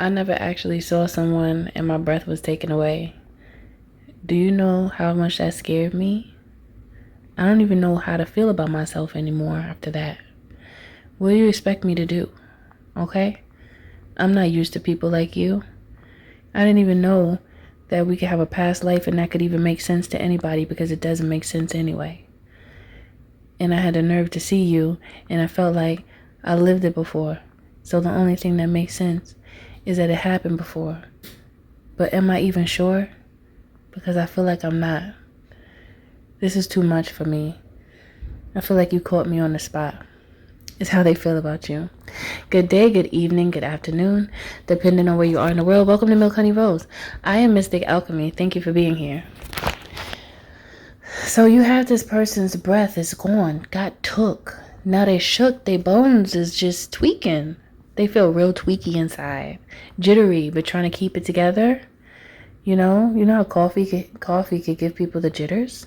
I never actually saw someone and my breath was taken away. Do you know how much that scared me? I don't even know how to feel about myself anymore after that. What do you expect me to do? Okay? I'm not used to people like you. I didn't even know that we could have a past life and that could even make sense to anybody because it doesn't make sense anyway. And I had the nerve to see you and I felt like I lived it before. So the only thing that makes sense is that it happened before. But am I even sure? Because I feel like I'm not. This is too much for me. I feel like you caught me on the spot. It's how they feel about you. Good day, good evening, good afternoon, depending on where you are in the world. Welcome to Milk Honey Rose. I am Mystic Alchemy. Thank you for being here. So you have this person's breath is gone, got took. Now they shook, their bones is just tweaking. They feel real tweaky inside. Jittery, but trying to keep it together. You know how coffee could give people the jitters?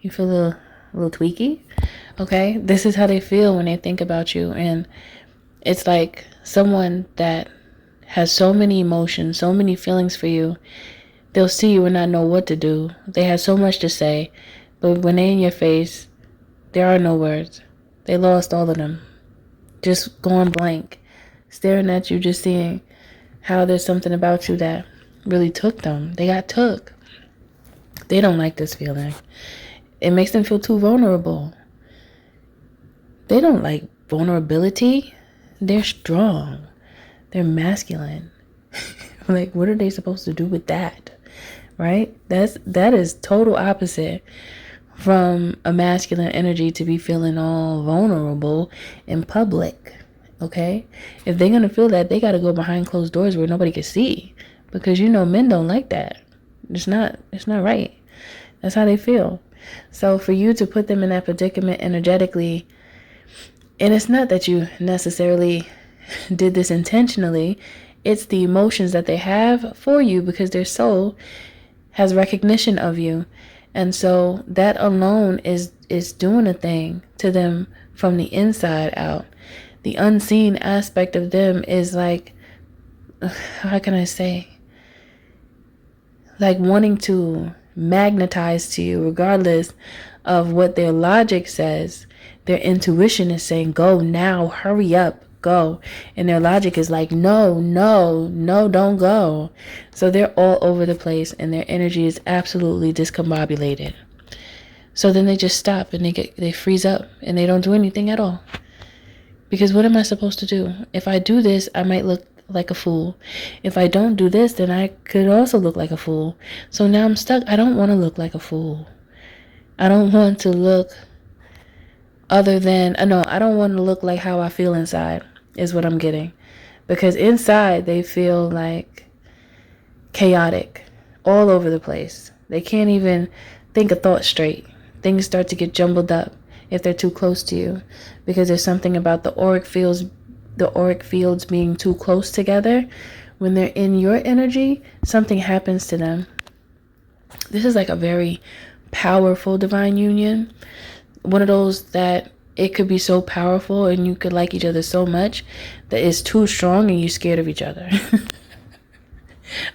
You feel a little tweaky? Okay? This is how they feel when they think about you. And it's like someone that has so many emotions, so many feelings for you. They'll see you and not know what to do. They have so much to say. But when they're in your face, there are no words. They lost all of them. Just going blank. Staring at you, just seeing how there's something about you that really took them. They got took. They don't like this feeling. It makes them feel too vulnerable. They don't like vulnerability. They're strong. They're masculine. Like, what are they supposed to do with that? Right? That is total opposite from a masculine energy to be feeling all vulnerable in public. Okay? If they're going to feel that, they got to go behind closed doors where nobody can see. Because men don't like that. It's not right. That's how they feel. So for you to put them in that predicament energetically, and it's not that you necessarily did this intentionally, it's the emotions that they have for you because their soul has recognition of you. And so that alone is doing a thing to them from the inside out. The unseen aspect of them is like, how can I say? Like wanting to magnetize to you regardless of what their logic says. Their intuition is saying, go now, hurry up, go. And their logic is like, no, don't go. So they're all over the place and their energy is absolutely discombobulated. So then they just stop and they freeze up and they don't do anything at all. Because what am I supposed to do? If I do this, I might look like a fool. If I don't do this, then I could also look like a fool. So now I'm stuck. I don't want to look like a fool. I don't want to look I don't want to look like how I feel inside is what I'm getting. Because inside they feel like chaotic, all over the place. They can't even think a thought straight. Things start to get jumbled up if they're too close to you, because there's something about the auric fields being too close together. When they're in your energy, something happens to them. This is like a very powerful divine union. One of those that it could be so powerful and you could like each other so much that it's too strong and you're scared of each other.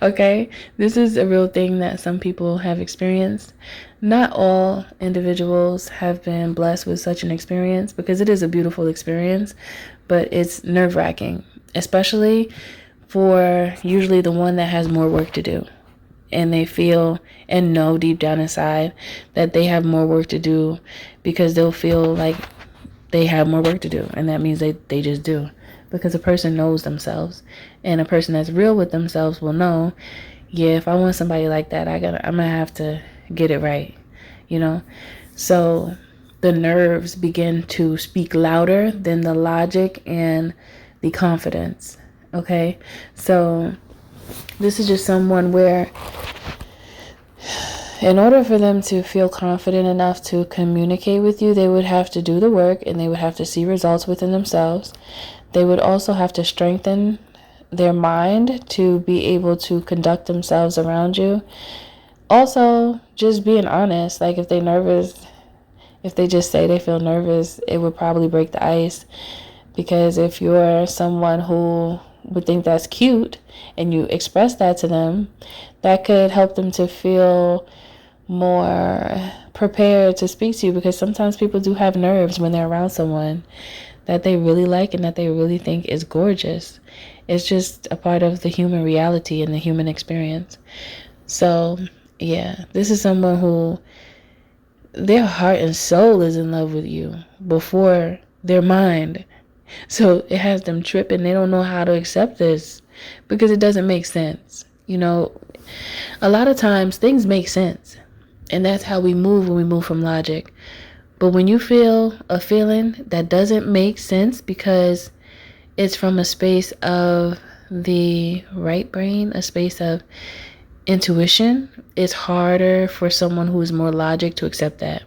Okay? This is a real thing that some people have experienced. Not all individuals have been blessed with such an experience because it is a beautiful experience, but it's nerve-wracking, especially for usually the one that has more work to do. And they feel and know deep down inside that they have more work to do because they'll feel like they have more work to do. And that means they just do. Because a person knows themselves. And a person that's real with themselves will know, yeah, if I want somebody like that, I'm going to have to get it right. So the nerves begin to speak louder than the logic and the confidence. Okay? So this is just someone where in order for them to feel confident enough to communicate with you, they would have to do the work and they would have to see results within themselves. They would also have to strengthen their mind to be able to conduct themselves around you. Also, just being honest, like if they're nervous, if they just say they feel nervous, it would probably break the ice. Because if you're someone who would think that's cute and you express that to them, that could help them to feel more prepared to speak to you, because sometimes people do have nerves when they're around someone that they really like and that they really think is gorgeous. It's just a part of the human reality and the human experience. So, yeah, this is someone who their heart and soul is in love with you before their mind. So it has them tripping. They don't know how to accept this because it doesn't make sense. You know, a lot of times things make sense. And that's how we move when we move from logic. But when you feel a feeling that doesn't make sense because it's from a space of the right brain, a space of intuition, it's harder for someone who is more logic to accept that,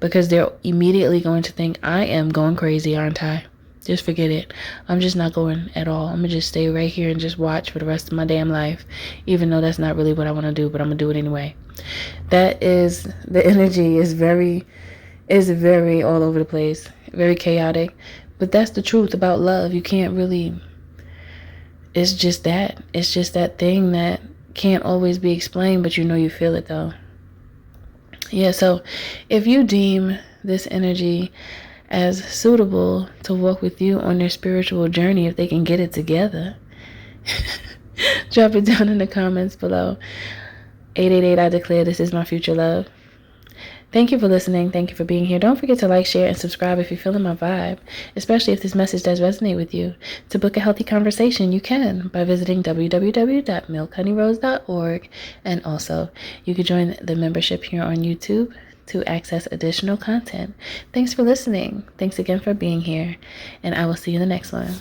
because they're immediately going to think, I am going crazy, aren't I? Just forget it. I'm just not going at all. I'm going to just stay right here and just watch for the rest of my damn life, even though that's not really what I want to do, but I'm going to do it anyway. That is, the energy is very all over the place, very chaotic. But that's the truth about love. You can't really, it's just that thing that can't always be explained, but you know you feel it though. Yeah, so if you deem this energy as suitable to walk with you on their spiritual journey, if they can get it together, drop it down in the comments below. 888, I declare this is my future love. Thank you for listening. Thank you for being here. Don't forget to like, share, and subscribe if you're feeling my vibe, especially if this message does resonate with you. To book a healthy conversation, you can by visiting www.milkhoneyrose.org. And also, you can join the membership here on YouTube to access additional content. Thanks for listening. Thanks again for being here. And I will see you in the next one.